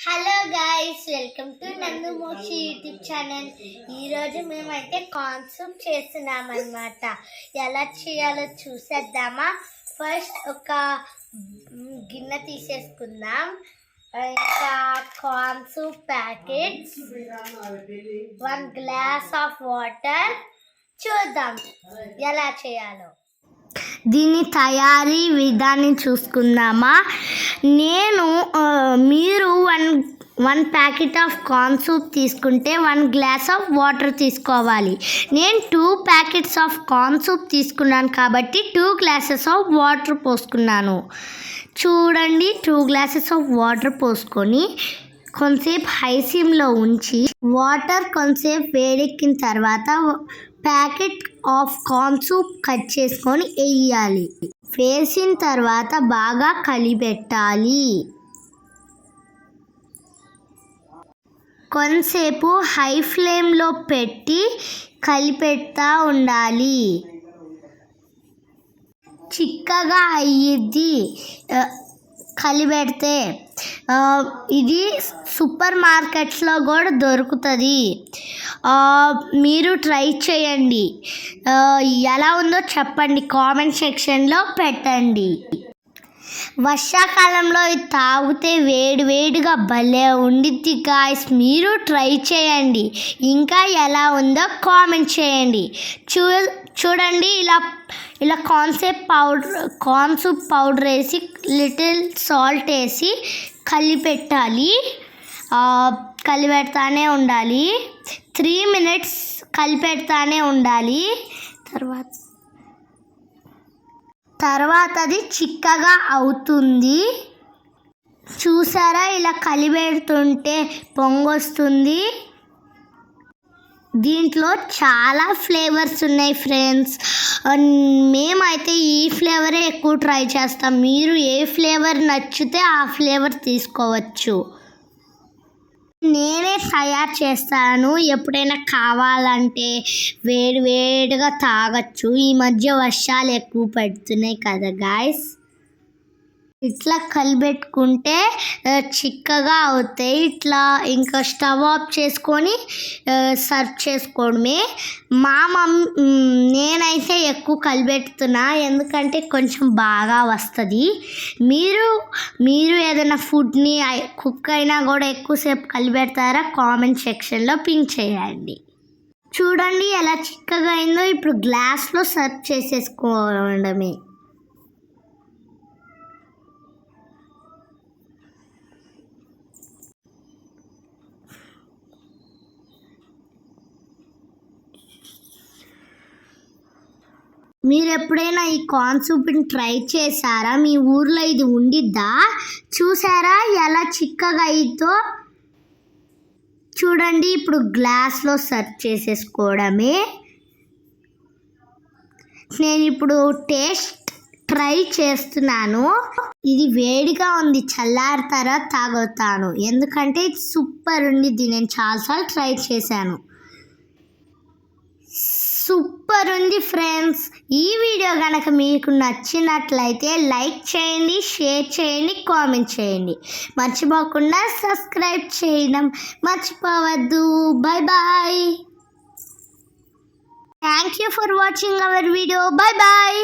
Hello guys, welcome to నందు Mokshi YouTube channel. ఈరోజు మేమైతే కాన్సెప్ట్ చేస్తున్నాం అన్నమాట. ఎలా చేయాలో చూసేద్దామా? ఫస్ట్ ఒక గిన్నె తీసేసుకుందాం. ఇంకా corn soup packets, 1 glass of water. చూద్దాం ఎలా చేయాలో. దీని తయారీ విధానం చూసుకుందామా? మీరు one packet of corn soup తీసుకుంటే 1 గ్లాస్ ఆఫ్ వాటర్ తీసుకోవాలి. నేను 2 ప్యాకెట్స్ ఆఫ్ కార్న్ సూప్ తీసుకున్నాను కాబట్టి 2 గ్లాసెస్ ఆఫ్ వాటర్ పోసుకున్నాను. చూడండి, 2 గ్లాసెస్ ఆఫ్ వాటర్ పోసుకొని కొంతసేపు హై సిమ్లో ఉంచి వాటర్ కొంతసేపు వేడెక్కిన తర్వాత packet of corn soup cut చేసుకొని వేయాలి. వేసిన తర్వాత బాగా కలిపెట్టాలి. కొంతసేపు హై ఫ్లేమ్లో పెట్టి కలిపెడతా ఉండాలి. చిక్కగా అయ్యిద్ది కలిపెడితే. ఇది సూపర్ మార్కెట్స్లో కూడా దొరుకుతుంది. మీరు ట్రై చేయండి. ఎలా ఉందో చెప్పండి, కామెంట్ సెక్షన్లో పెట్టండి. వర్షాకాలంలో ఇది తాగితే వేడిగా భలే ఉండిద్ది గాయ్స్. మీరు ట్రై చేయండి. ఇంకా ఎలా ఉందో కామెంట్ చేయండి. చూడండి, ఇలా కార్న్ సూప్ పౌడర్ వేసి లిటిల్ సాల్ట్ వేసి కలిపెట్టాలి. కలిపెడతానే ఉండాలి. 3 minutes కలిపెడతానే ఉండాలి. తర్వాత అది చిక్కగా అవుతుంది. చూసారా, ఇలా కలిపెడుతుంటే పొంగొస్తుంది. దీంట్లో చాలా ఫ్లేవర్స్ ఉన్నాయి ఫ్రెండ్స్. మేమైతే ఈ ఫ్లేవరే ఎక్కువ ట్రై చేస్తాం. మీరు ఏ ఫ్లేవర్ నచ్చితే ఆ ఫ్లేవర్ తీసుకోవచ్చు. నేనే తయారు చేస్తాను. ఎప్పుడైనా కావాలంటే వేడిగా తాగొచ్చు. ఈ మధ్య వర్షాలు ఎక్కువ పడుతున్నాయి కదా గాయస్. ఇట్లా కలిపెట్టుకుంటే చిక్కగా అవుతాయి. ఇట్లా ఇంకా స్టవ్ ఆఫ్ చేసుకొని సర్వ్ చేసుకోవడమే. నేనైతే ఎక్కువ కలిపెడుతున్నా, ఎందుకంటే కొంచెం బాగా వస్తుంది. మీరు ఏదైనా ఫుడ్ని కుక్ అయినా కూడా ఎక్కువసేపు కలిపెడతారా? కామెంట్ సెక్షన్లో పింక్ చేయండి. చూడండి ఎలా చిక్కగా అయిందో. ఇప్పుడు గ్లాస్లో సర్వ్ చేసేసుకోవడమే. మీరు ఎప్పుడైనా ఈ కార్న్ సూప్ని ట్రై చేశారా? మీ ఊర్లో ఇది ఉండిద్దా? చూసారా ఎలా చిక్కగా అయిందో? చూడండి, ఇప్పుడు గ్లాస్లో సర్వ్ చేసేసుకోవడమే. నేను ఇప్పుడు టేస్ట్ ట్రై చేస్తున్నాను. ఇది వేడిగా ఉంది, చల్లారి తర్వాత తాగుతాను. ఎందుకంటే ఇది సూపర్ ఉండిద్ది. నేను చాలాసార్లు ట్రై చేశాను. సూపర్ ఉంది ఫ్రెండ్స్. ఈ వీడియో కనుక మీకు నచ్చినట్లయితే లైక్ చేయండి, షేర్ చేయండి, కామెంట్ చేయండి. మర్చిపోకుండా సబ్స్క్రైబ్ చేయడం మర్చిపోవద్దు. Bye. Thank you for watching our video. Bye.